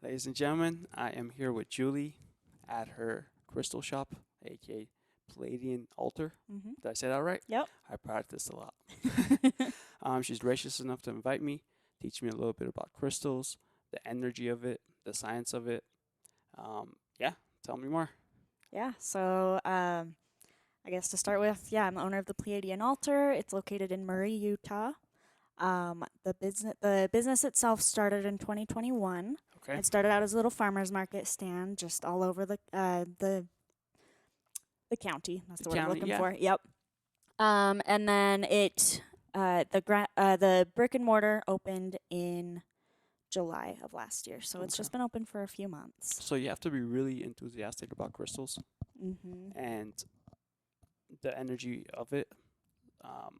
Ladies and gentlemen, I am here with Julie at her crystal shop, aka Pleiadian Altar. Mm-hmm. Did I say that right? Yep. I practiced a lot. She's gracious enough to invite me, teach me a little bit about crystals, the energy of it, the science of it. Yeah, tell me more. Yeah. I guess to start with, I'm the owner of the Pleiadian Altar. It's located in Murray, Utah. The business itself started in 2021. Okay. It started out as a little farmers market stand, just all over the county. That's The the word I'm county, looking yeah. for. Yep. And then the brick and mortar opened in July of last year, so it's Okay. just been open for a few months. So you have to be really enthusiastic about crystals Mm-hmm. and the energy of it. Um,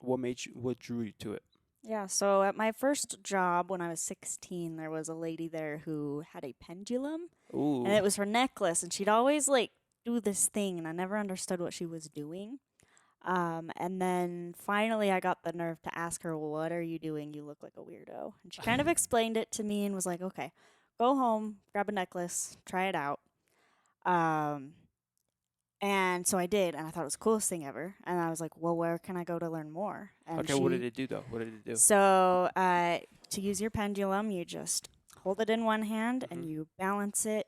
what drew you to it? Yeah, so at my first job when I was 16, there was a lady there who had a pendulum, and Ooh. it was her necklace, and she'd always like do this thing, and I never understood what she was doing. And then finally I got the nerve to ask her, "What are you doing? You look like a weirdo." And she kind of explained it to me and was like, "Okay, go home, grab a necklace, try it out." Um, and so I did, and I thought it was the coolest thing ever. And I was like, "Well, where can I go to learn more?" And Okay, what did it do though? What did it do? so to use your pendulum, you just hold it in one hand and Mhm. you balance it.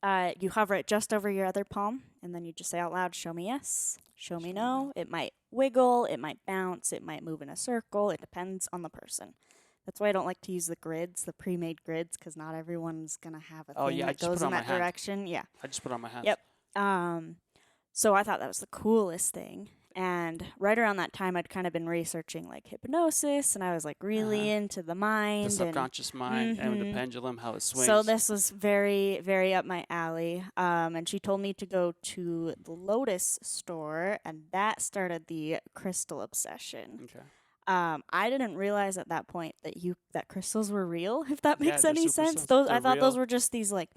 You hover it just over your other palm, and then you just say out loud, "Show me yes, show me no." It might wiggle, it might bounce, it might move in a circle. It depends on the person. That's why I don't like to use the grids, the pre-made grids, because not everyone's gonna have a Oh thing yeah, I that just put goes it in on my that hand. direction. Yeah. I just put it on my hands. Yep. So I thought that was the coolest thing. And right around that time, I'd kind of been researching like hypnosis, and I was like really Uh-huh. into the The mind and subconscious mind and the Mhm. pendulum, how it swings. So this was very, very up my alley. And she told me to go to the Lotus store, and that started the crystal obsession. Okay. I didn't realize at that point that crystals were real. If that Yeah, makes they're any super sense, sense. I They're thought those real. were just these like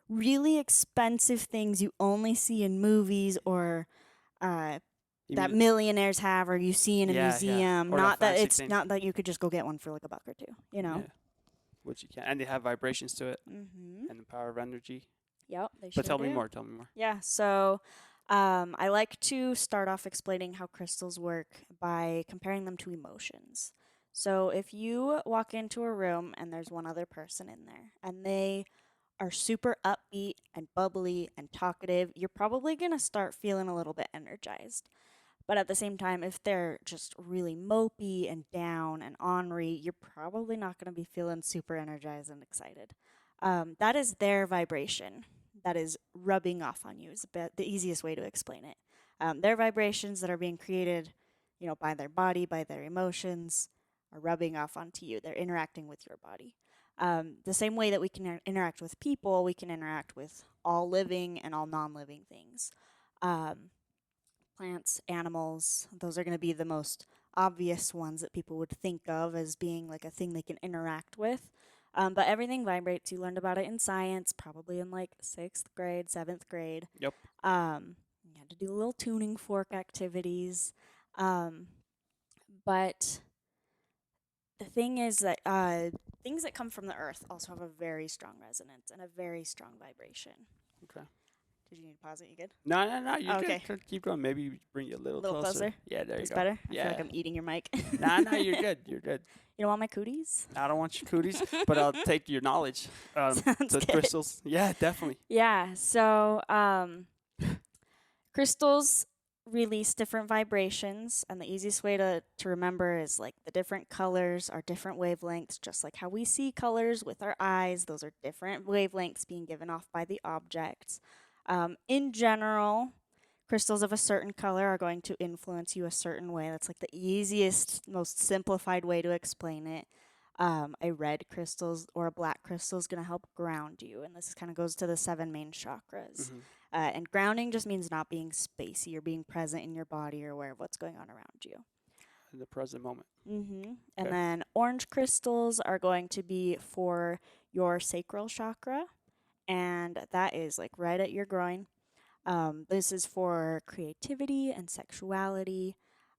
really expensive things you only see in movies or You that mean millionaires have or you see in a yeah. museum. Or that Not that fancy it's thing. not that you could just go get one for like $1 or $2. You know. Yeah. Which you can, and they have vibrations to it Mm-hmm. and the power of energy. Yep, they But sure tell me do. more. Tell me more. Yeah, so I like to start off explaining how crystals work by comparing them to emotions. So if you walk into a room and there's one other person in there and they are super upbeat and bubbly and talkative, you're probably going to start feeling a little bit energized. But at the same time, if they're just really mopey and down and ornery, you're probably not going to be feeling super energized and excited. That is their vibration that is rubbing off on you, is the easiest way to explain it. Their vibrations that are being created, by their body, by their emotions, are rubbing off onto you. They're interacting with your body. The same way that we can interact with people, we can interact with all living and all non living things. Um, Plants, animals, those are going to be the most obvious ones that people would think of as being like a thing they can interact with. But everything vibrates. You learned about it in science, probably in like 6th grade, 7th grade. Yep. You had to do little tuning fork activities. Um, but the thing is that things that come from the earth also have a very strong resonance and a very strong vibration. Okay. Did you need to pause it? You good? No. You're Okay. good. Keep going. Maybe bring you a A little little closer? Yeah, there That's you go. better? I Yeah. feel like I'm eating your mic. No, you're good. You're good. You don't want my cooties? I don't want your cooties, but I'll take your knowledge. Sounds The good. crystals. Yeah, definitely. Yeah, so crystals release different vibrations, and the easiest way to remember is like the different colors are different wavelengths, just like how we see colors with our eyes. Those are different wavelengths being given off by the objects. In general, crystals of a certain color are going to influence you a certain way. That's like the easiest, most simplified way to explain it. A red crystal or a black crystal is going to help ground you, and this kind of goes to the 7 main chakras. Hmm. And grounding just means not being spacey or being present in your body or aware of what's going on around you. In the present moment. And Okay. then orange crystals are going to be for your sacral chakra, and that is like right at your groin. This is for creativity and sexuality.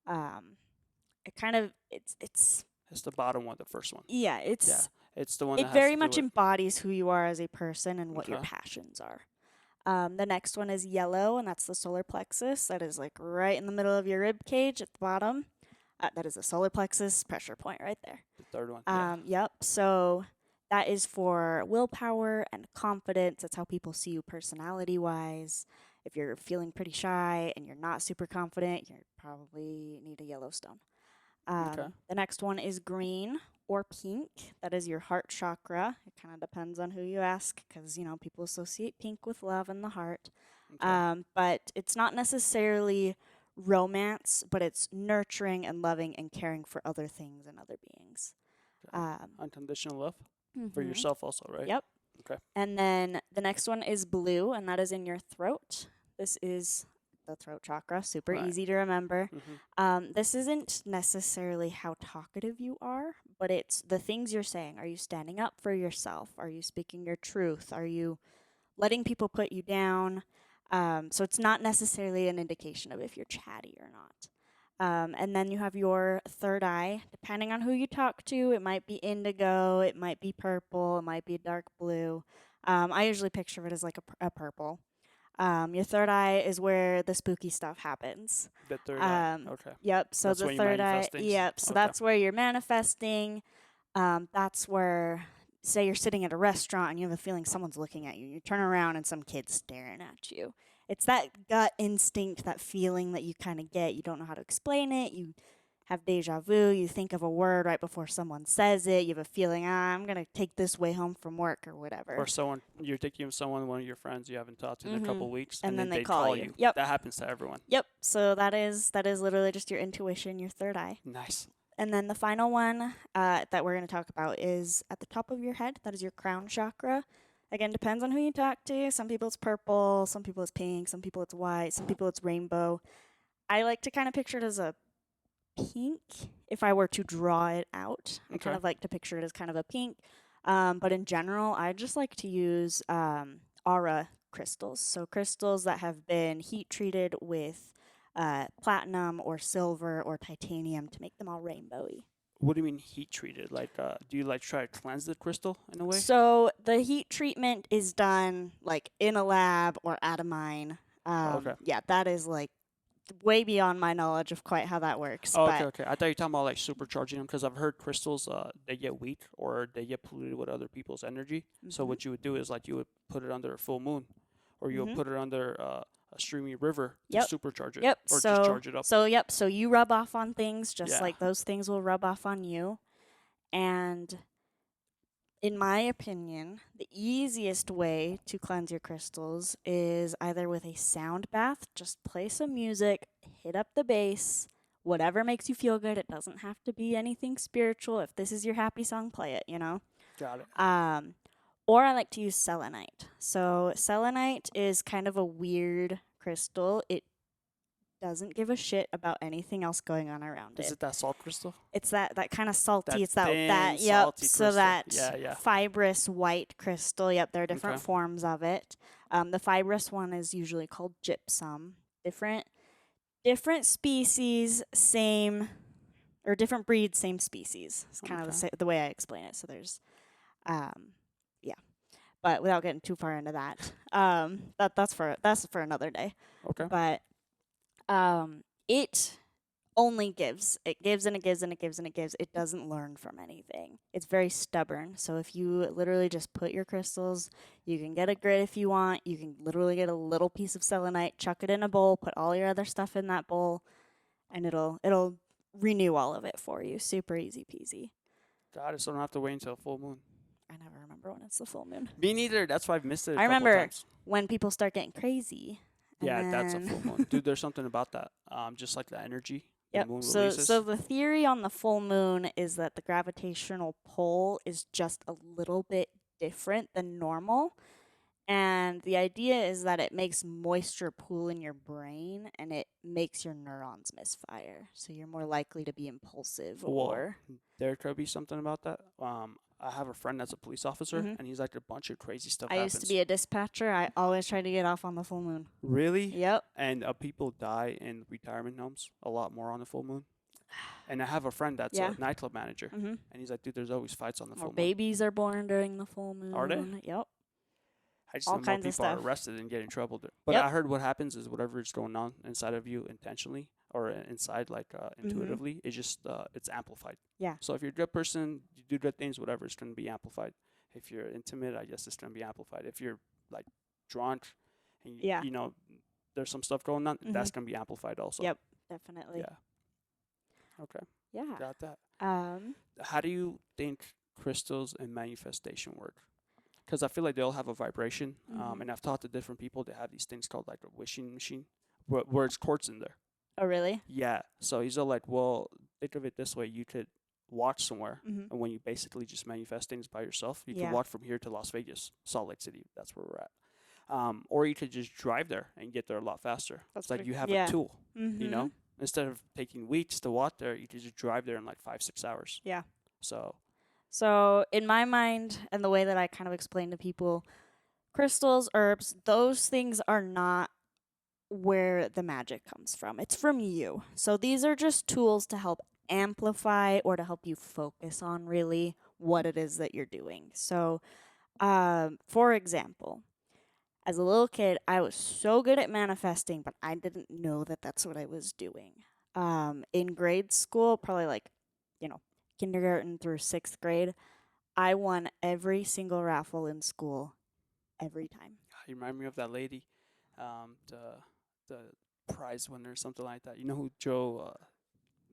It kind of it's It's the bottom one, the first one. yeah, Yeah. It's the one It that has very to do much with. embodies who you are as a person and what your Okay. passions are. The next one is yellow, and that's the solar plexus. That is like right in the middle of your rib cage at the bottom. That is the solar plexus pressure point right there. The third one. Yeah. Yep. So that is for willpower and confidence. That's how people see you personality wise. If you're feeling pretty shy and you're not super confident, you probably need a Yellowstone. Okay. The next one is green or pink. That is your heart chakra. It kind of depends on who you ask because, people associate pink with love and the heart. Okay. But it's not necessarily romance, but it's nurturing and loving and caring for other things and other beings. Got it. Unconditional love for Mm-hmm. yourself also, right? Yep. Okay. And then the next one is blue, and that is in your throat. This is the throat chakra, super Right. easy to remember. Mhm. This isn't necessarily how talkative you are, but it's the things you're saying. Are you standing up for yourself? Are you speaking your truth? Are you letting people put you down? So it's not necessarily an indication of if you're chatty or not. And then you have your third eye. Depending on who you talk to, it might be indigo, it might be purple, it might be dark blue. I usually picture it as like a purple. Your third eye is where the spooky stuff happens. The third eye. Okay. Yep. So That's the when you third eye, manifest things. yep. So Okay. that's where you're manifesting. That's where, say, you're sitting at a restaurant and you have a feeling someone's looking at you. You turn around and some kid's staring at you. It's that gut instinct, that feeling that you kind of get. You don't know how to explain it. You have deja vu. You think of a word right before someone says it. You have a feeling, I'm going to take this way home from work or whatever. Or someone you're thinking of one of your friends you haven't talked to in a couple weeks, And then they they call you. Yep. That happens to everyone. Yep. So that is literally just your intuition, your third eye. Nice. And then the final one that we're going to talk about is at the top of your head. That is your crown chakra. Again, depends on who you talk to. Some people it's purple, some people it's pink, some people it's white, some people it's rainbow. I like to kind of picture it as a pink if I were to draw it out. I kind Okay. of like to picture it as kind of a pink. But in general, I just like to use aura crystals. So crystals that have been heat treated with platinum or silver or titanium to make them all rainbowy. What do you mean heat treated? Like, do you like try to cleanse the crystal in a way? So the heat treatment is done like in a lab or at a mine. Okay. Yeah, that is like way beyond my knowledge of quite how that works. Oh, okay, But okay. I thought you were talking about like supercharging them because I've heard crystals, they get weak or they get polluted with other people's energy. So Mhm. what you would do is like you would put it under a full moon, or you would Mhm. put it under a streamy river to Yep. supercharge it, Yep. or just charge it up. So you rub off on things just Yeah. like those things will rub off on you. And in my opinion, the easiest way to cleanse your crystals is either with a sound bath, just play some music, hit up the bass, whatever makes you feel good. It doesn't have to be anything spiritual. If this is your happy song, play it. Got it. Or I like to use selenite. So selenite is kind of a weird crystal. It doesn't give a shit about anything else going on around Is it. it that salt crystal? It's that kind of salty. That It's that thin, that yep. salty So crystal. that Yeah, yeah. fibrous white crystal. Yep, there are different Okay. forms of it. The fibrous one is usually called gypsum. Different species, same or different breeds, same species. It's kind of Okay. the way I explain it. So there's, yeah, but without getting too far into that, that's for another day. Okay. But it only gives. It gives and it gives and it gives and it gives. It doesn't learn from anything. It's very stubborn. So if you literally just put your crystals, you can get a grit if you want. You can literally get a little piece of selenite, chuck it in a bowl, put all your other stuff in that bowl, and it'll renew all of it for you. Super easy peasy. Got it. So I don't have to wait until full moon. I never remember when it's the full moon. Me neither. That's why I've missed it a I couple remember times. when people start getting crazy. Yeah, that's a full moon. Dude, there's something about that. Just like the energy the Yep. moon So releases. so the theory on the full moon is that the gravitational pull is just a little bit different than normal. And the idea is that it makes moisture pool in your brain and it makes your neurons misfire. So you're more likely to be impulsive or there could be something about that. I have a friend that's a police officer, Mhm. and he's like a bunch of crazy stuff I happens. used to be a dispatcher. I always try to get off on the full moon. Really? Yep. And people die in retirement homes a lot more on the full moon. And I have a friend that's Yeah. a nightclub manager, Mm-hmm. and he's like, dude, there's always fights on the Or full moon. babies are born during the full Are they? moon. Yep. I just All know more kinds of people are stuff. arrested and get in trouble. But Yep. I heard what happens is whatever is going on inside of you intentionally or inside, like Mm-hmm. intuitively, it's just it's amplified. Yeah. So if you're a good person, you do good things, whatever, it's going to be amplified. If you're intimate, I guess it's going to be amplified. If you're like drunk and Yeah. you know there's some stuff going on, Mm-hmm. that's going to be amplified also. Yep. Definitely. Yeah. Okay. Yeah. Got that. Um. How do you think crystals and manifestation work? Because I feel like they all have a vibration. Mhm. And I've talked to different people. They have these things called like a wishing machine, where it's quartz in there. Oh, really? Yeah. So he's all like, well, think of it this way: you could walk somewhere, Mhm. and when you basically just manifest things by yourself, you could Yeah. walk from here to Las Vegas, Salt Lake City. That's where we're at. Or you could just drive there and get there a lot faster. That's It's like pretty- you have yeah. a tool, Mhm. you know. Instead of taking weeks to walk there, you could just drive there in like 5-6 hours. Yeah. So So, in my mind, and the way that I kind of explain to people, crystals, herbs, those things are not where the magic comes from. It's from you. So, these are just tools to help amplify or to help you focus on really what it is that you're doing. So, for example, as a little kid, I was so good at manifesting, but I didn't know that that's what I was doing. In grade school, probably like, you know, kindergarten through 6th grade, I won every single raffle in school every time. you remind me of that lady, the prize winner or something like that. You know who Joe?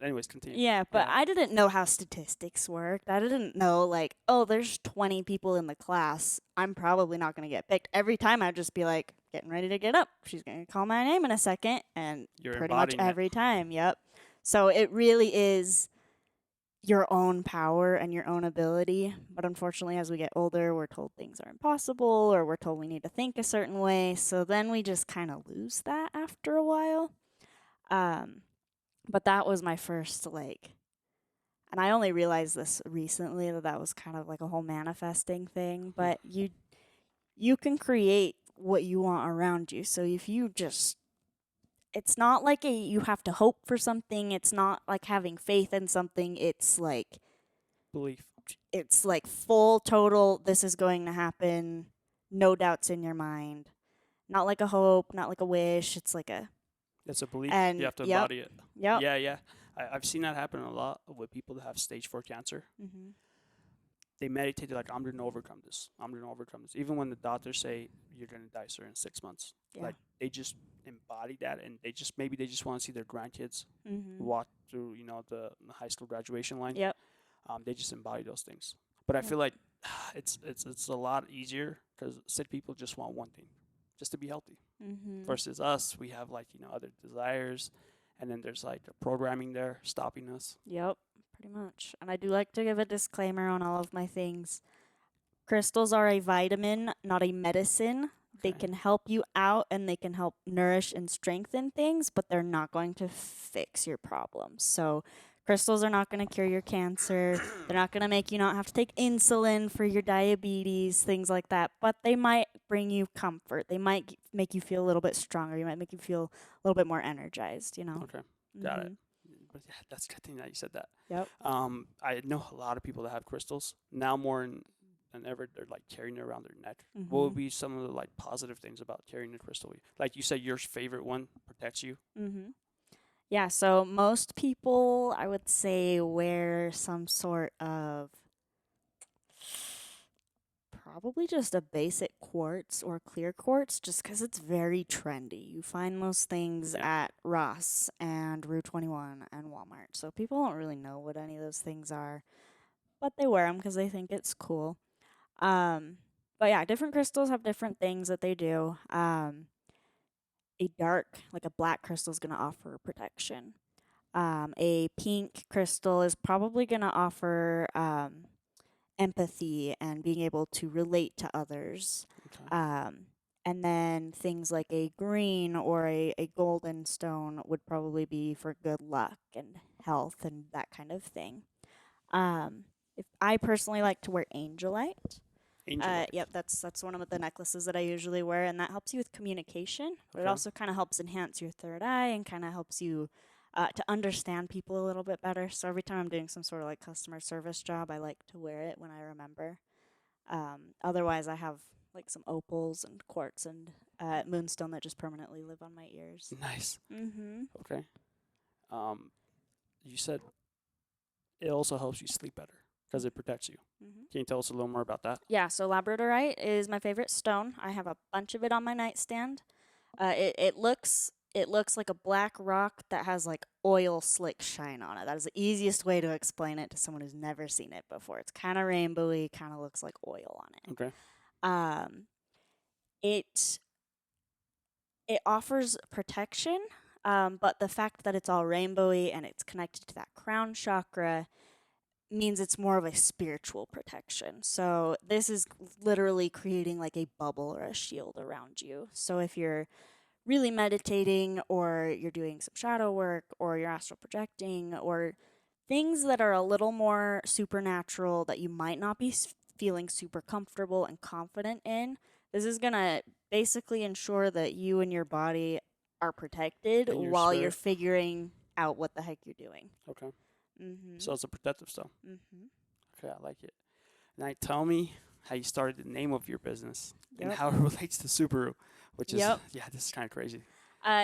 Anyways, continue. Yeah, but I didn't know how statistics worked. I didn't know, like, oh, there's 20 people in the class. I'm probably not going to get picked. Every time I'd just be like, getting ready to get up. She's going to call my name in a second. And You're pretty much embodying it. every time, yep. So it really is your own power and your own ability. But unfortunately, as we get older, we're told things are impossible or we're told we need to think a certain way. So then we just kind of lose that after a while. But that was my first, like, and I only realized this recently that was kind of like a whole manifesting thing. But you can create what you want around you. So if you just, it's not like you have to hope for something. It's not like having faith in something. It's like Belief. Full total, this is going to happen. No doubts in your mind. Not like a hope, not like a wish. It's like a, It's a belief. and You have to yep, embody it. yep. Yeah. I've seen that happen a lot with people that have stage 4 cancer. Mm-hmm. They meditate, they're like, I'm going to overcome this. I'm going to overcome this. Even when the doctors say you're going to die, sir, in 6 months. Yeah. Like, they just embody that, and maybe they just want to see their grandkids Mm-hmm. walk through, the high school graduation line. Yep. They just embody those things. But I feel like it's a lot easier because sick people just want one thing, just to be healthy. Mm-hmm. Versus us, we have like other desires, and then there's like a programming there stopping us. Yep, pretty much. And I do like to give a disclaimer on all of my things. Crystals are a vitamin, not a medicine. They Okay. can help you out and they can help nourish and strengthen things, but they're not going to fix your problems. So, crystals are not going to cure your cancer. They're not going to make you not have to take insulin for your diabetes, things like that. But they might bring you comfort. They might make you feel a little bit stronger. You might make you feel a little bit more energized, Okay, got it. But yeah, that's a good thing that you said that. Yep. I know a lot of people that have crystals now more than ever. They're like carrying it around their neck. Mhm. What would be some of the like positive things about carrying a crystal? Like you said, your favorite one protects you. Mm-hmm. Yeah, so most people, I would say, wear some sort of probably just a basic quartz or clear quartz just because it's very trendy. You find those things Yeah. at Ross and Rue 21 and Walmart. So people don't really know what any of those things are, but they wear them because they think it's cool. But yeah, different crystals have different things that they do. A dark, like a black crystal, is going to offer protection. A pink crystal is probably going to offer empathy and being able to relate to others. Okay. And then things like a green or a golden stone would probably be for good luck and health and that kind of thing. If I personally like to wear angelite. Angel. Yep, that's one of the necklaces that I usually wear, and that helps you with communication. But it Okay. also kind of helps enhance your third eye and kind of helps you to understand people a little bit better. So every time I'm doing some sort of like customer service job, I like to wear it when I remember. Otherwise, I have like some opals and quartz and moonstone that just permanently live on my ears. Nice. Mm-hmm. Okay. Um, you said it also helps you sleep better because it protects you. Mm-hmm. Can you tell us a little more about that? Yeah, so labradorite is my favorite stone. I have a bunch of it on my nightstand. It looks like a black rock that has like oil slick shine on it. That is the easiest way to explain it to someone who's never seen it before. It's kind of rainbowy, kind of looks like oil on it. Okay. Um, it it offers protection, but the fact that it's all rainbowy and it's connected to that crown chakra means it's more of a spiritual protection. So this is literally creating like a bubble or a shield around you. So if you're really meditating or you're doing some shadow work or you're astral projecting or things that are a little more supernatural that you might not be feeling super comfortable and confident in, this is going to basically ensure that you and your body are protected And your while you're spirit. figuring out what the heck you're doing. Okay. Mhm. So it's a protective stone. Mhm. Okay, I like it. Now tell me how you started the name of your business and Yep. how it relates to Subaru, which is Yep. yeah, this is kind of crazy.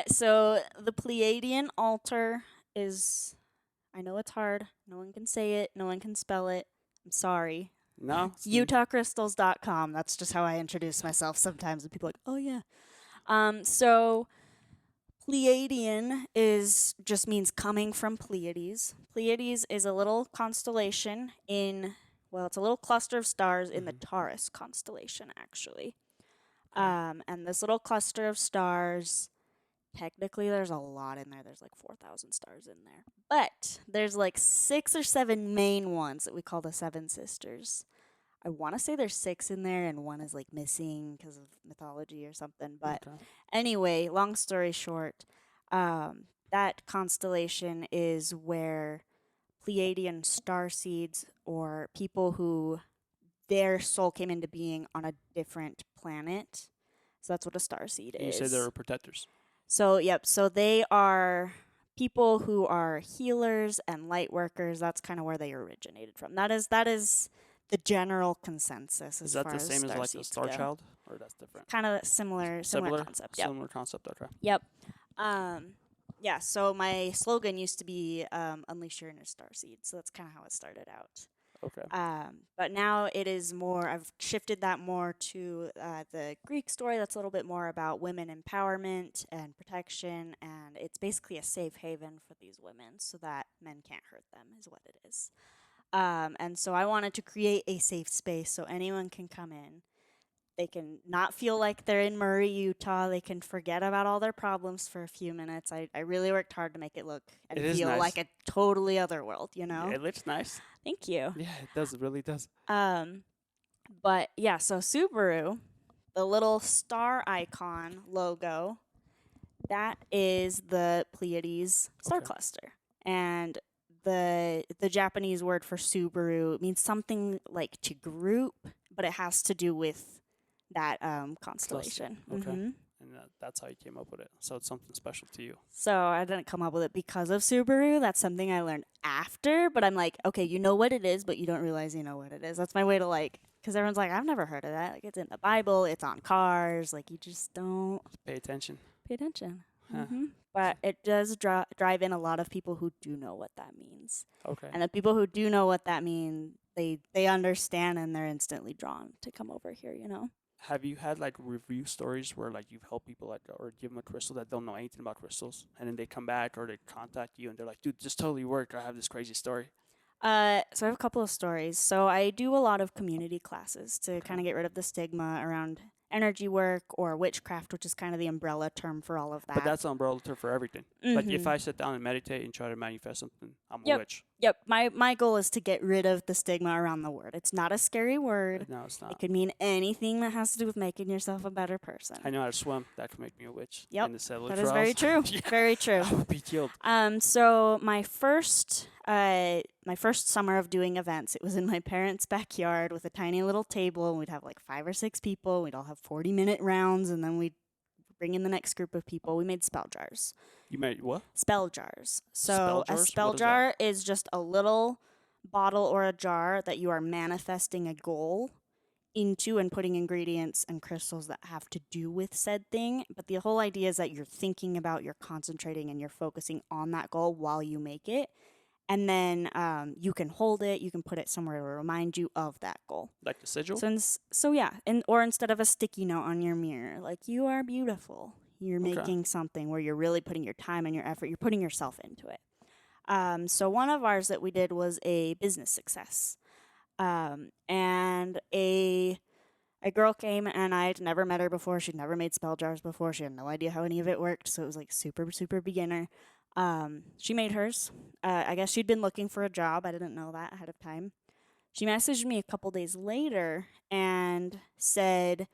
So the Pleiadian Altar is, I know it's hard. No one can say it. No one can spell it. I'm sorry. No, UtahCrystals.com. That's just how I introduce myself sometimes. And people are like, oh, yeah. So Pleiadian just means coming from Pleiades. Pleiades is a little constellation it's a little cluster of stars in the Taurus constellation, actually. And this little cluster of stars, technically, there's a lot in there. There's like 4,000 stars in there. But there's like 6 or 7 main ones that we call the Seven Sisters. I want to say there's 6 in there, and one is like missing because of mythology or something. But okay. anyway, long story short, that constellation is where Pleiadian star seeds or people who their soul came into being on a different planet. So that's what a star seed And you is. say they were protectors. So, yep. So they are people who are healers and light workers. That's kind of where they originated from. That is the general consensus Is as that far the as same as star like a seeds star go. child, or that's different? Kind of similar concept. Yep. Similar concept. Okay. Yep. Yeah. So my slogan used to be "Unleash your inner star seed." So that's kind of how it started out. Okay. But now it is more, I've shifted that more to the Greek story that's a little bit more about women empowerment and protection. And it's basically a safe haven for these women so that men can't hurt them, is what it is. And so I wanted to create a safe space so anyone can come in. They can not feel like they're in Murray, Utah. They can forget about all their problems for a few minutes. I really worked hard to make it look and It is feel nice. like a totally other world, you know? Yeah, it looks nice. Thank you. Yeah, it does. It really does. But yeah, so Subaru, the little star icon logo, that is the Pleiades star Okay. cluster. And the Japanese word for Subaru means something like to group, but it has to do with that constellation. Okay. Mhm. And that's how you came up with it. So it's something special to you. So I didn't come up with it because of Subaru. That's something I learned after. But I'm like, okay, you know what it is, but you don't realize you know what it is. That's my way to because everyone's like, I've never heard of that. Like, it's in the Bible, it's on cars. Like, you just don't Pay attention. pay attention. Huh. But it does drive in a lot of people who do know what that means. Okay. And the people who do know what that means, they understand and they're instantly drawn to come over here, you know? Have you had like review stories where like you've helped people like or give them a crystal that don't know anything about crystals, and then they come back or they contact you and they're like, "Dude, this totally worked. I have this crazy story." So I have a couple of stories. So I do a lot of community classes to kind of get rid of the stigma around energy work or witchcraft, which is kind of the umbrella term for all of that. But that's an umbrella term for everything. Like if I sit down and meditate and try to manifest something, I'm a witch. Yep. My goal is to get rid of the stigma around the word. It's not a scary word. No, it's not. It could mean anything that has to do with making yourself a better person. I know how to swim. That could make me a witch. Yep. In the cellular That is very true. Yeah. Very true. I would be killed. So my first summer of doing events, it was in my parents' backyard with a tiny little table, and we'd have like 5 or 6 people. We'd all have 40-minute rounds, and then we'd bring in the next group of people. We made spell jars. You made what? Spell jars. Spell So a jars? spell What is that? jar is just a little bottle or a jar that you are manifesting a goal into and putting ingredients and crystals that have to do with said thing. But the whole idea is that you're thinking about, you're concentrating, and you're focusing on that goal while you make it. And then you can hold it, you can put it somewhere to remind you of that goal. Like a sigil? So yeah, or instead of a sticky note on your mirror, like you are beautiful. You're Okay. making something where you're really putting your time and your effort, you're putting yourself into it. So one of ours that we did was a business success. And a girl came, and I'd never met her before. She'd never made spell jars before. She had no idea how any of it worked, so it was like super, super beginner. She made hers. I guess she'd been looking for a job. I didn't know that ahead of time. She messaged me a couple days later and said,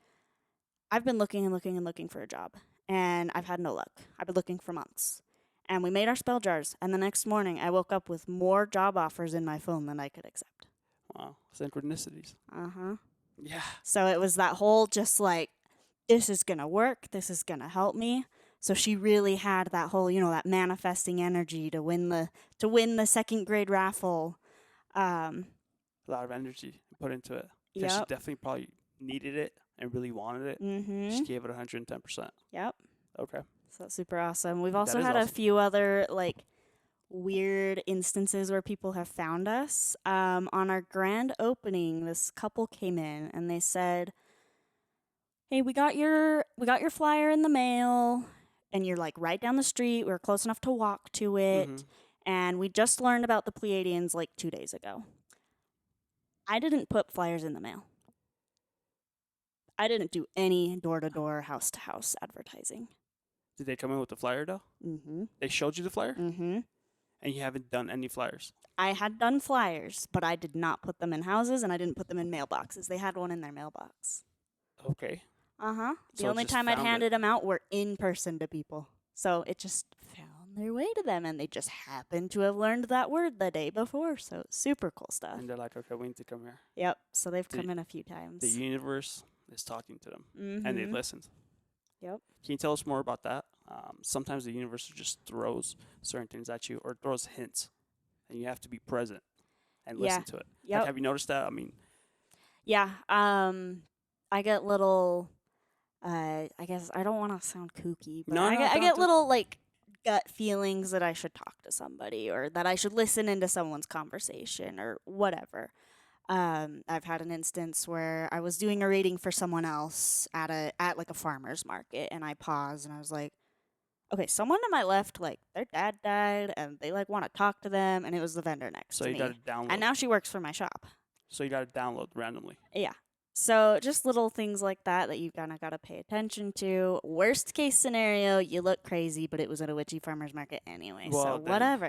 I've been looking and looking and looking for a job, and I've had no luck. I've been looking for months. And we made our spell jars, and the next morning I woke up with more job offers in my phone than I could accept. Wow. Synchronicities. Uh-huh. Yeah. So it was that whole just like, this is going to work. This is going to help me. So she really had that whole, that manifesting energy to win the second grade raffle. A lot of energy put into it. Yeah. She definitely probably needed it and really wanted it. Mm-hmm. She gave it 110%. Yep. Okay. So that's super awesome. We've also had a few other weird instances where people have found us. On our grand opening, this couple came in and they said, "Hey, we got your flyer in the mail, and you're like right down the street. We were close enough to walk to it, and we just learned about the Pleiadians 2 days ago." I didn't put flyers in the mail. I didn't do any door-to-door, house-to-house advertising. Did they come in with the flyer, though? Mm-hmm. They showed you the flyer? Mm-hmm. And you haven't done any flyers? I had done flyers, but I did not put them in houses, and I didn't put them in mailboxes. They had one in their mailbox. Okay. Uh-huh. The So only time I'd handed them out were in person to people. So it just found their way to them, and they just happened to have learned that word the day before. So super cool stuff. And they're like, okay, we need to come here. Yep. So they've come in a few times. The universe is talking to them, and they listened. Yep. Can you tell us more about that? Sometimes the universe just throws certain things at you or throws hints, and you have to be present and listen to it. Yep. Have you noticed that? I mean, yeah. I get little. I guess I don't want to sound kooky, but I get little gut feelings that I should talk to somebody or that I should listen into someone's conversation or whatever. I've had an instance where I was doing a reading for someone else at a farmer's market, and I paused and I was like, okay, someone to my left, their dad died and they want to talk to them, and it was the vendor next to me. So you got to download. And now she works for my shop. So you got to download randomly. Yeah. So just little things like that you kind of got to pay attention to. Worst case scenario, you look crazy, but it was at a witchy farmer's market anyway. Well, so whatever,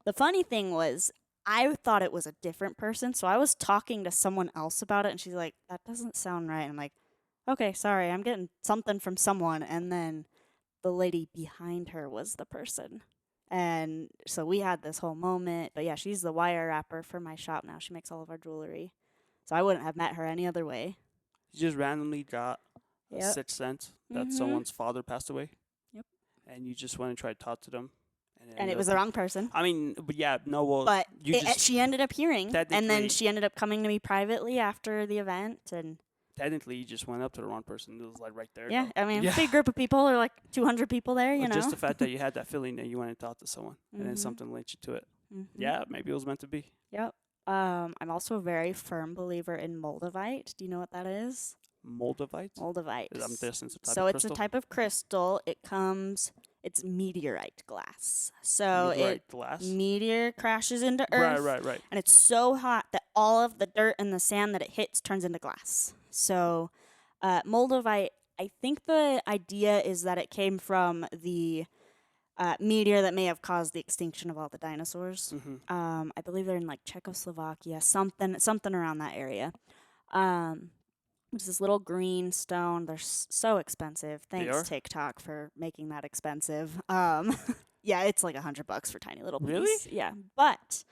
The funny thing was, I thought it was a different person, so I was talking to someone else about it, and she's like, that doesn't sound right. I'm like, okay, sorry, I'm getting something from someone, and then the lady behind her was the person. And so we had this whole moment, but yeah, she's the wire wrapper for my shop now. She makes all of our jewelry. So I wouldn't have met her any other way. You just randomly got a sixth sense that someone's father passed away? Yep. And you just went and tried to talk to them? And it was the wrong person. I mean, but yeah, no, well, but she ended up hearing, and then she ended up coming to me privately after the event, and technically you just went up to the wrong person. It was right there. Yeah, though. I mean, big group of people, or 200 people there, you know. Just the fact that you had that feeling that you went and talked to someone, and then something linked you to it. Yeah, maybe it was meant to be. Yep. I'm also a very firm believer in moldavite. Do you know what that is? Moldavite? Moldavite. I'm guessing it's a type of crystal. So it's a type of crystal. It's meteorite glass. So meteor crashes into Earth. Right. And it's so hot that all of the dirt and the sand that it hits turns into glass. So moldavite, I think the idea is that it came from the meteor that may have caused the extinction of all the dinosaurs. I believe they're in Czechoslovakia, something around that area. It's this little green stone. They're so expensive. Thanks TikTok for making that expensive. Yeah, it's $100 for tiny little piece. Really? Yeah, but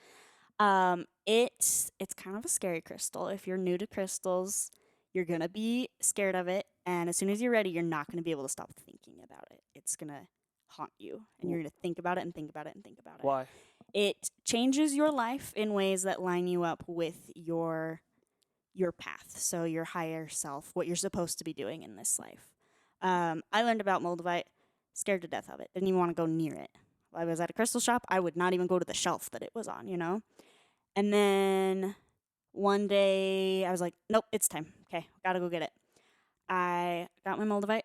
it's kind of a scary crystal. If you're new to crystals, You're going to be scared of it. And as soon as you're ready, you're not going to be able to stop thinking about it. It's going to haunt you. And you're going to think about it and think about it and think about it. Why? It changes your life in ways that line you up with your path. So your higher self, what you're supposed to be doing in this life. I learned about Moldavite, scared to death of it. Didn't even want to go near it. I was at a crystal shop. I would not even go to the shelf that it was on, you know? And then one day I was like, nope, it's time. Okay, gotta go get it. I got my Moldavite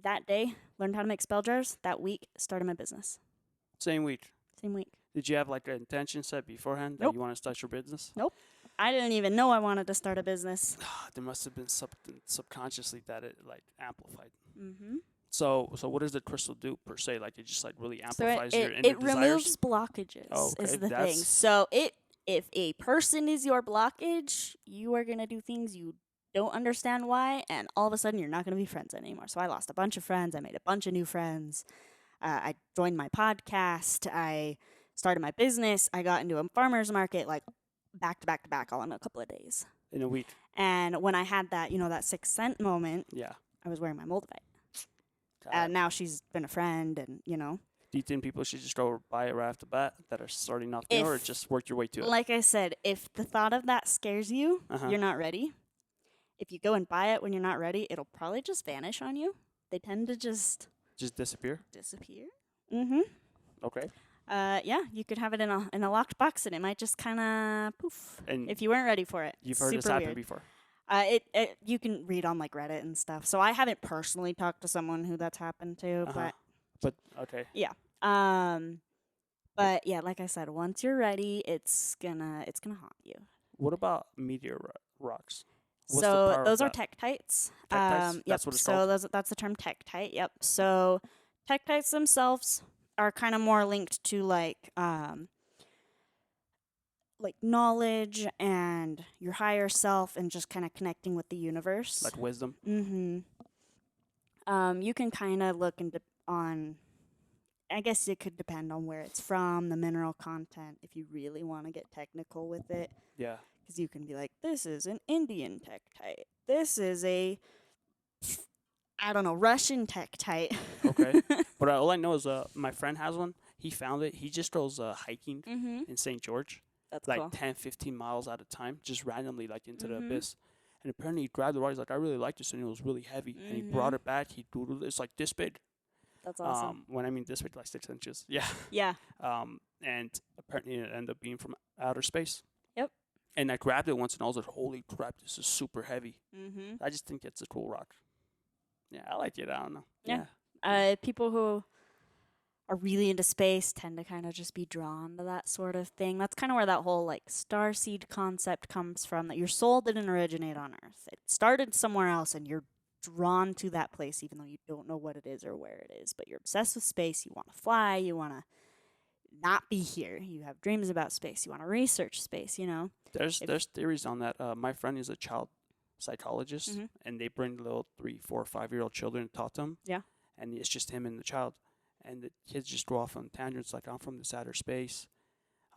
that day, learned how to make spell jars. That week, started my business. Same week. Same week. Did you have like an intention set beforehand that Nope. you want to start your business? Nope. I didn't even know I wanted to start a business. There must have been something subconsciously that it like amplified. Mm-hmm. So what does the crystal do per se? Like it just like really So amplifies your inner it desires? removes blockages Oh, is okay, the thing. that's- So if a person is your blockage, you are going to do things you don't understand why, and all of a sudden you're not going to be friends anymore. So I lost a bunch of friends. I made a bunch of new friends. I joined my podcast. I started my business. I got into a farmer's market like back to back to back all in a couple of days. In a week. And when I had that, that sixth sense moment, Yeah. I was wearing my Moldavite. God. Now she's been a friend, and Do you think people should just go buy it right off the bat that are starting off new, or If- just work your way to it? like I said, if the thought of that scares you, Uh-huh. you're not ready. If you go and buy it when you're not ready, it'll probably just vanish on you. They tend to just Just disappear? disappear. Mm-hmm. Okay. Yeah, you could have it in a locked box, and it might just kind of poof And if you weren't ready for it. you've heard Super this happen weird. before. You can read on like Reddit and stuff. So I haven't personally talked to someone who that's happened to, Uh-huh. But okay. but yeah, like I said, once you're ready, it's gonna haunt you. What about meteor rocks? What's the So power of those are that? tektites. Tektites? Yep. That's what it's so called? that's the term tektite. Yep. So tektites themselves are kind of more linked to like knowledge and your higher self and just kind of connecting with the universe. Like wisdom? Mm-hmm. You can kind of look on. I guess it could depend on where it's from, the mineral content, if you really want to get technical with it. Yeah. Because you can be like, this is an Indian tektite. This is a, I don't know, Russian tektite. Okay. But all I know is my friend has one. He found it. He just goes hiking Mm-hmm. in St. George, That's like cool. 10, 15 miles at a time, just randomly like into the Mhm. abyss. And apparently he grabbed the rock. He's like, I really like this, and it was really heavy. And he brought it back. He doodled it. It's like this big. That's awesome. When I mean this big, like 6 inches. Yeah. Yeah. And apparently it ended up being from outer space. Yep. And I grabbed it once, and I was like, holy crap, this is super heavy. Mm-hmm. I just think it's a cool rock. Yeah, I like it. I don't know. Yeah. People who are really into space tend to kind of just be drawn to that sort of thing. That's kind of where that whole like starseed concept comes from, that your soul didn't originate on Earth. It started somewhere else, and you're drawn to that place even though you don't know what it is or where it is. But you're obsessed with space. You want to fly. You want to not be here. You have dreams about space. You want to research space, There's theories on that. My friend is a child psychologist, Mhm. and they bring little 3, 4, 5-year-old children and taught them. Yeah. And it's just him and the child, and the kids just go off on tangents like, I'm from this outer space,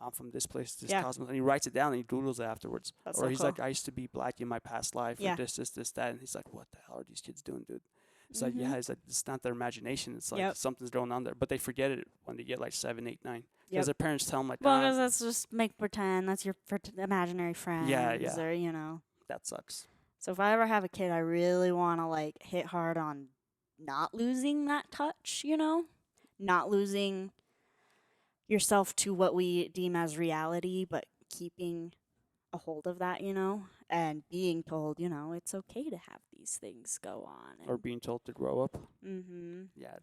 I'm from this place, this Yeah. cosmos, and he writes it down and he doodles it afterwards. That's Or so he's cool. like, I used to be black in my past life, Yeah. or this, that, and he's like, what the hell are these kids doing, dude? It's like, Mhm. yeah, it's like it's not their imagination. It's like Yep. something's going on there, but they forget it when they get like 7, 8, 9. Yep. Because their parents tell them like, Well, nah, 'cause that's just make pretend. That's your imaginary friends. yeah. Or, that sucks. So if I ever have a kid, I really want to like hit hard on not losing that touch, not losing yourself to what we deem as reality, but keeping a hold of that, and being told, it's okay to have these things go on. Or being told to grow up. Mm-hmm. Yeah,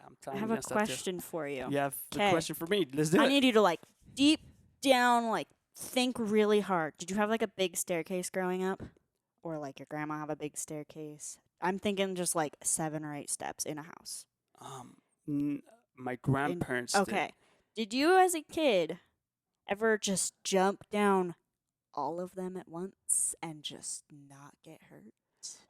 I'm I trying have a question for you. You have a 'Kay. question for me. Let's do I it. need you to like deep down, like think really hard. Did you have like a big staircase growing up? Or like your grandma have a big staircase? I'm thinking just like 7 or 8 steps in a house. My grandparents did. Okay. Did you as a kid ever just jump down all of them at once and just not get hurt?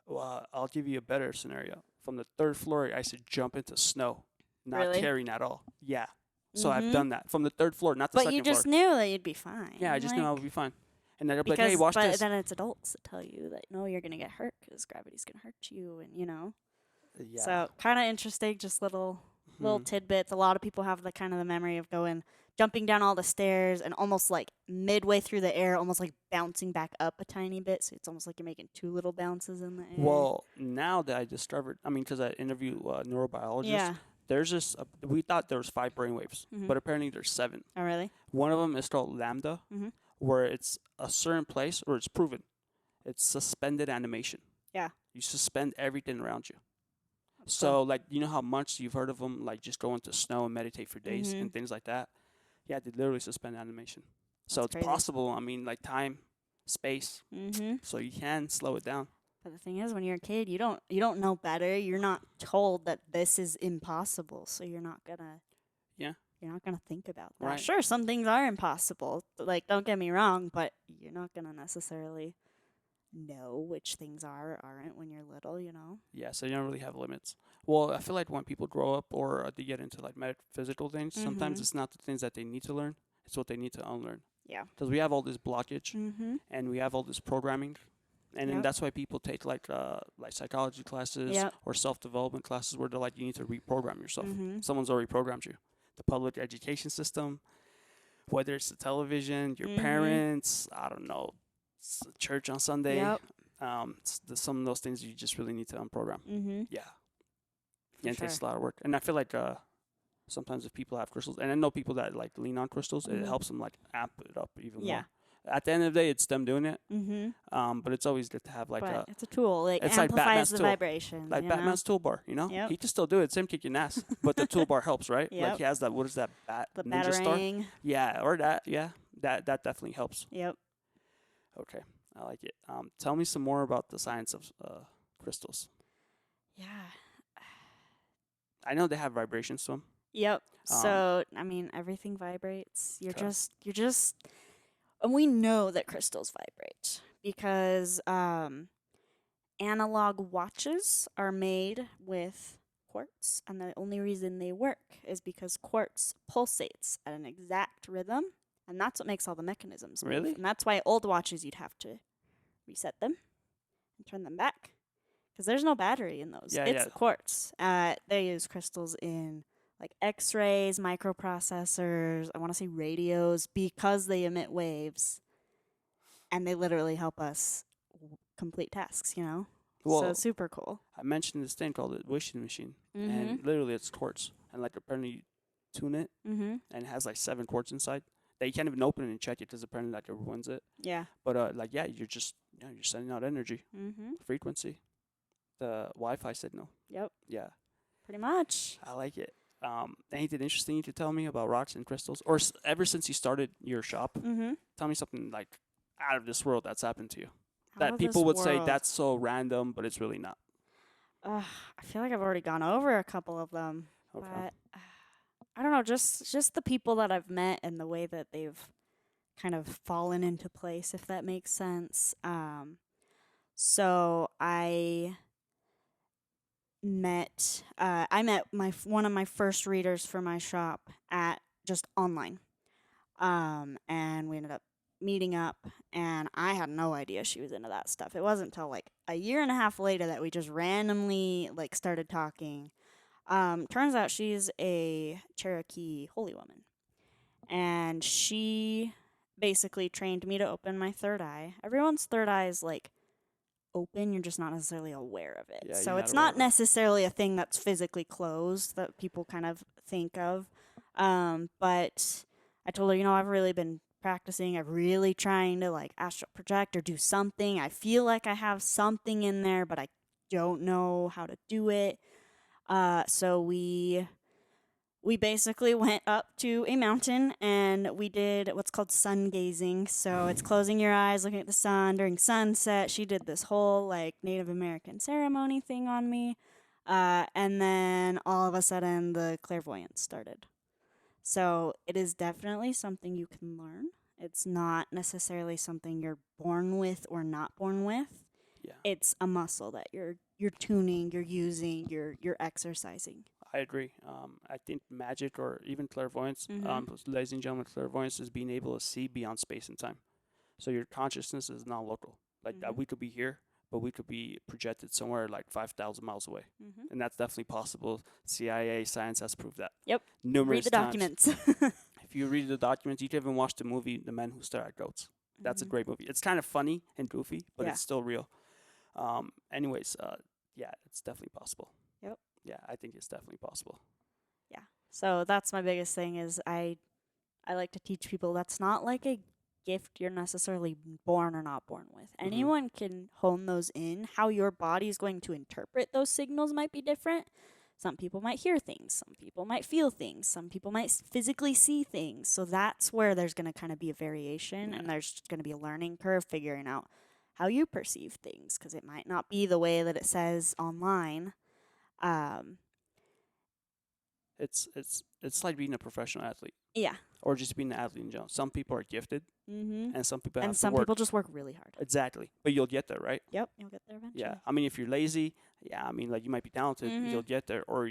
Well, I'll give you a better scenario. From the 3rd floor, I used to jump into snow, not Really? carrying at all. Yeah. So I've Mhm. done that. From the 3rd floor, not the But second you just floor. knew that you'd be fine. Yeah, I just knew I like- would be fine. And then they'll be like, hey, watch But this. then it's adults that tell you that no, you're gonna get hurt because gravity's gonna hurt you, and Yeah. So kind of interesting, just little Hmm. tidbits. A lot of people have the kind of the memory of jumping down all the stairs and almost like midway through the air, almost like bouncing back up a tiny bit. So it's almost like you're making two little bounces in the air. Well, now that I discovered, I mean, because I interviewed a neurobiologist, Yeah. there's this. We thought there was 5 brainwaves, Mhm. but apparently there's 7. Oh really? One of them is called lambda, Mhm. where it's a certain place, or it's proven. It's suspended animation. Yeah. You suspend everything around you. That's So, like, you know how much you've heard of them, like, just go into snow and meditate for days Mhm. and things like that? Yeah, they literally suspend animation. So That's it's crazy. possible, I mean, like, time, space, Mhm. so you can slow it down. But the thing is, when you're a kid, you don't know better. You're not told that this is impossible, so you're not gonna Yeah, you're not gonna think about that. right. Sure, some things are impossible. Like, don't get me wrong, but you're not gonna necessarily know which things are or aren't when you're little. Yeah, so you don't really have limits. Well, I feel like when people grow up or they get into, like, metaphysical things, sometimes Mhm. it's not the things that they need to learn, it's what they need to unlearn. Yeah. Because we have all this blockage Mhm. and we have all this programming. And then Yep. that's why people take like psychology classes Yep. or self development classes where they're like, you need to reprogram yourself. Mhm. Someone's already programmed you. The public education system, whether it's the television, your Mhm. parents, I don't know, church on Sunday. Yep. Some of those things you just really need to unprogram. Mhm. Yeah, For and it sure. takes a lot of work. And I feel like sometimes if people have crystals, and I know people that like lean on crystals, it Mhm. helps them like amp it up even Yeah. more. At the end of the day, it's them doing it. Mhm. But it's always good to have like But a. it's a tool. It It's like amplifies Batman's the tool, vibrations. like Batman's toolbar. You know, Yep. he can still do it. Same kicking ass, but the toolbar helps, right? Like Yep. he has that. What is that? Bat The ninja star. batarang. Yeah, or that. Yeah, that definitely helps. Yep. Okay, I like it. Tell me some more about the science of crystals. Yeah. I know they have vibrations to them. Yep. Um, So, I mean, everything vibrates. You're 'Kay. just and we know that crystals vibrate because analog watches are made with quartz, and the only reason they work is because quartz pulsates at an exact rhythm, and that's what makes all the mechanisms move. Really? And that's why old watches you'd have to reset them and turn them back because there's no battery in those. Yeah, It's yeah. the quartz. They use crystals in like X-rays, microprocessors. I want to say radios because they emit waves, and they literally help us complete tasks. So Well, super cool. I mentioned this thing called the wishing machine, Mhm. and literally it's quartz, and like apparently you tune it, Mhm. and it has like 7 quartz inside. That you can't even open it and check it because apparently like it ruins it. Yeah. But like yeah, you're sending out energy, Mhm. frequency, the Wi-Fi signal. Yep. Yeah, Pretty much. I like it. Anything interesting you could tell me about rocks and crystals, or ever since you started your shop? Mhm. Tell me something like out of this world that's happened to you Out that of people this would say world. that's so random, but it's really not. I feel like I've already gone over a couple of them, Okay. but I don't know. Just the people that I've met and the way that they've kind of fallen into place, if that makes sense. So I met one of my first readers for my shop at just online. And we ended up meeting up, and I had no idea she was into that stuff. It wasn't until like a year and a half later that we just randomly like started talking. Turns out she's a Cherokee holy woman, and she basically trained me to open my third eye. Everyone's third eye is like open, you're just not necessarily aware of it. Yeah, So you're not it's aware not of it. necessarily a thing that's physically closed that people kind of think of. But I told her, I've really been practicing. I'm really trying to like astral project or do something. I feel like I have something in there, but I don't know how to do it. So we basically went up to a mountain and we did what's called sun gazing. So it's closing your eyes, looking at the sun during sunset. She did this whole like Native American ceremony thing on me. And then all of a sudden the clairvoyance started. So it is definitely something you can learn. It's not necessarily something you're born with or not born with. Yeah, It's a muscle that you're tuning, you're using, you're exercising. I agree. I think magic or even clairvoyance, Mhm. ladies and gentlemen, clairvoyance is being able to see beyond space and time. So your consciousness is non-local. Like that, Mhm. we could be here, but we could be projected somewhere like 5,000 miles away, Mhm. and that's definitely possible. CIA science has proved that Yep. Read numerous the times. documents. If you read the documents, you can even watch the movie The Men Who Stare at Goats. That's a Mhm. great movie. It's kind of funny and goofy, but Yeah. it's still real. Anyways, yeah, it's definitely possible. Yep. Yeah, I think it's definitely possible. Yeah. So that's my biggest thing is I like to teach people that's not like a gift you're necessarily born or not born with. Mm-hmm. Anyone can hone those in. How your body is going to interpret those signals might be different. Some people might hear things, some people might feel things, some people might physically see things. So that's where there's going to kind of be a variation Yeah. and there's going to be a learning curve figuring out how you perceive things because it might not be the way that it says online. Um, It's like being a professional athlete yeah. or just being an athlete in general. Some people are gifted, Mhm. and some people And have to some work. people just work really hard. Exactly, but you'll get there, right? Yep, you'll get there eventually. Yeah. I mean, if you're lazy, yeah, I mean, like you might be talented, you'll Mhm. get there, or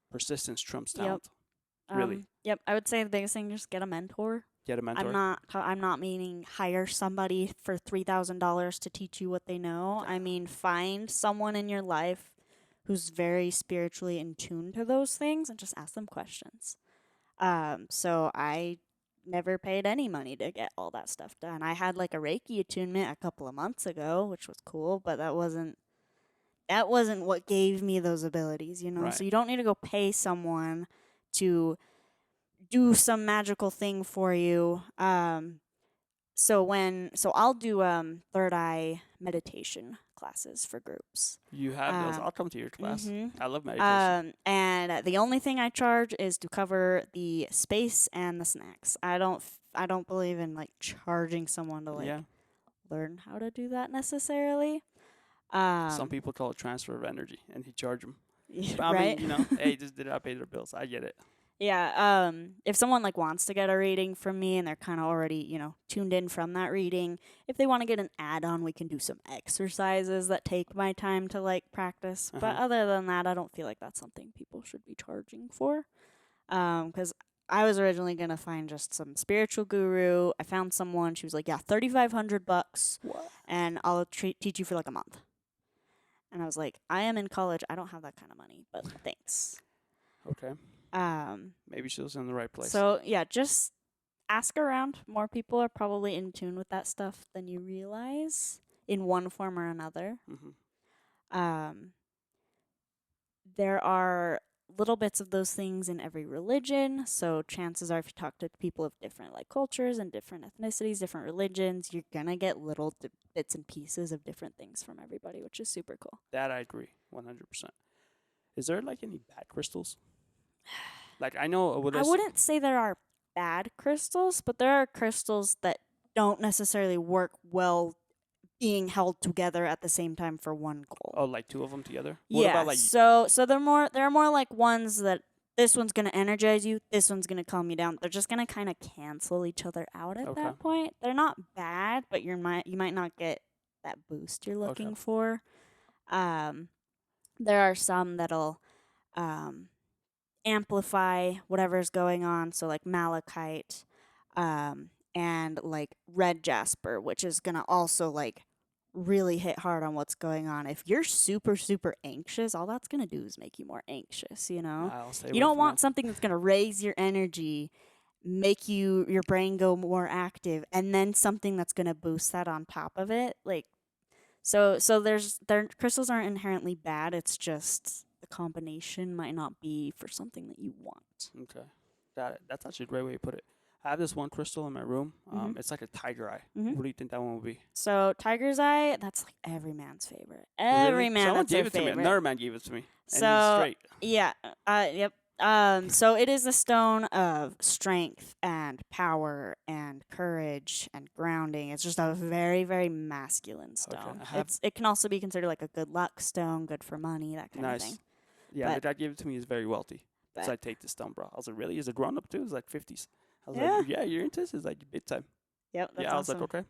persistence trumps Yep. talent. Really, Yep. I would say the biggest thing just get a mentor. get a mentor. I'm not meaning hire somebody for $3,000 to teach you what they know. I mean find someone in your life who's very spiritually in tune to those things and just ask them questions. So I never paid any money to get all that stuff done. I had like a Reiki attunement a couple of months ago, which was cool, but that wasn't what gave me those abilities, you know. Right. So you don't need to go pay someone to do some magical thing for you. So I'll do third eye meditation classes for groups. You have those. Um, I'll come to your class. mhm. I love meditation. And the only thing I charge is to cover the space and the snacks. I don't believe in like charging someone to like Yeah. learn how to do that necessarily. Some Um, people call it transfer of energy, and he charge them. But I right? mean, hey, just did I pay their bills? I get it. Yeah, if someone like wants to get a reading from me and they're kind of already, tuned in from that reading, if they want to get an add-on, we can do some exercises that take my time to like practice. But Uh-huh. other than that, I don't feel like that's something people should be charging for. Cuz I was originally going to find just some spiritual guru. I found someone, she was like, "Yeah, $3,500 What? and I'll teach you for like a month." And I was like, "I am in college. I don't have that kind of money, but thanks." Okay. Um Maybe she was in the right place. So yeah, just ask around. More people are probably in tune with that stuff than you realize in one form or another. Mm-hmm. Um, there are little bits of those things in every religion. So chances are, if you talk to people of different like cultures and different ethnicities, different religions, you're gonna get little bits and pieces of different things from everybody, which is super cool. That I agree, 100%. Is there like any bad crystals? Like I know what I wouldn't say there are bad crystals, but there are crystals that don't necessarily work well being held together at the same time for one goal. Oh, like two of them together. What Yeah. about like? So there are more like ones that this one's gonna energize you, this one's gonna calm you down. They're just gonna kind of cancel each other out at Okay. that point. They're not bad, but you might not get that boost you're looking Okay. for. There are some that'll um, amplify whatever's going on. So like malachite, and like red jasper, which is gonna also like really hit hard on what's going on. If you're super super anxious, all that's gonna do is make you more anxious. I'll stay You away don't from want that. something that's gonna raise your energy, make your brain go more active, and then something that's gonna boost that on top of it. Like so their crystals aren't inherently bad. It's just the combination might not be for something that you want. Okay. Got it. That's actually a great way to put it. I have this one crystal in my room. Mhm. It's like a tiger eye. Mhm. What do you think that one would be? So tiger's eye, that's like every man's favorite. Really? Every man, Someone that's their gave it to me. favorite. Another man gave it to me, and he's So straight. yeah, yep. So it is a stone of strength and power and courage and grounding. It's just a very very masculine stone. I have- It can also be considered like a good luck stone, good for money, that kind of Nice. thing. Yeah, But- the guy gave it to me. He's very wealthy. But So I take this stone, bro. I was like, really? Is it grown up too? It's like 50s. I was Yeah. like, yeah, you're into this? It's like big time. yep, that's Yeah, I was awesome. like, okay.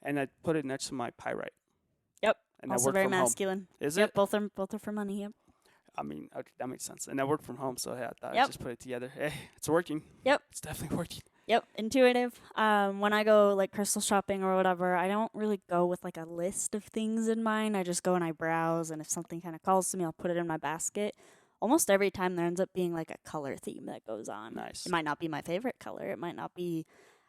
And I put it next to my pyrite. Yep. And I Also work very from masculine. home. Is Yep, it? both are for money. Yep. I mean, okay, that makes sense. And I work from home, so yeah, I thought Yep. I'd just put it together. Hey, it's working. Yep. It's definitely working. Yep, intuitive. When I go like crystal shopping or whatever, I don't really go with like a list of things in mind. I just go and I browse, and if something kind of calls to me, I'll put it in my basket. Almost every time there ends up being like a color theme that goes on. It Nice. might not be my favorite color. It might not be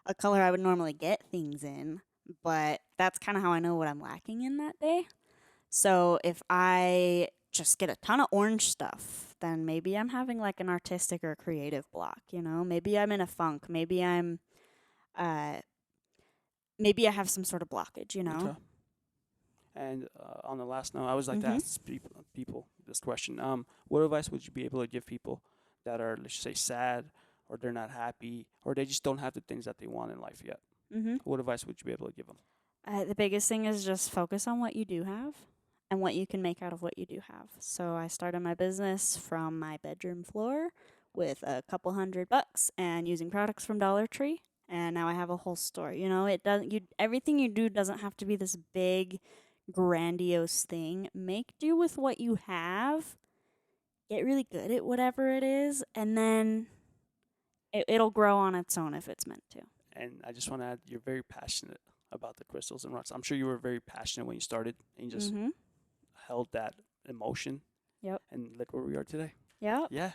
a color I would normally get things in, but that's kind of how I know what I'm lacking in that day. So if I just get a ton of orange stuff, then maybe I'm having like an artistic or creative block, you know? Maybe I'm in a funk. Uh maybe I have some sort of blockage, you know? Okay. And on the last note, I always like to Mhm. ask people this question. What advice would you be able to give people that are, let's say, sad, or they're not happy, or they just don't have the things that they want in life yet? Mhm. What advice would you be able to give them? The biggest thing is just focus on what you do have and what you can make out of what you do have. So I started my business from my bedroom floor with a couple $100 and using products from Dollar Tree, and now I have a whole store. You know, it doesn't you everything you do doesn't have to be this big grandiose thing. Make do with what you have. Get really good at whatever it is, and then it'll grow on its own if it's meant to. And I just want to add, you're very passionate about the crystals and rocks. I'm sure you were very passionate when you started, and you just Mhm. held that emotion Yep. and look where we are today. Yep. Yeah,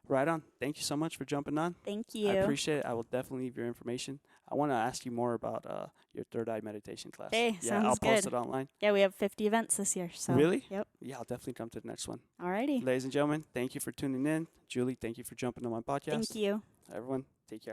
right on. Thank you so much for jumping on. Thank I you. appreciate it. I will definitely leave your information. I want to ask you more about your third eye meditation class. Okay, Yeah, I'll sounds post good. it online. Yeah, we have 50 events this year, so Really? yep. Yeah, I'll definitely come to the next one. Alrighty. Ladies and gentlemen, thank you for tuning in. Julie, thank you for jumping on my Thank podcast. you. Everyone, take care.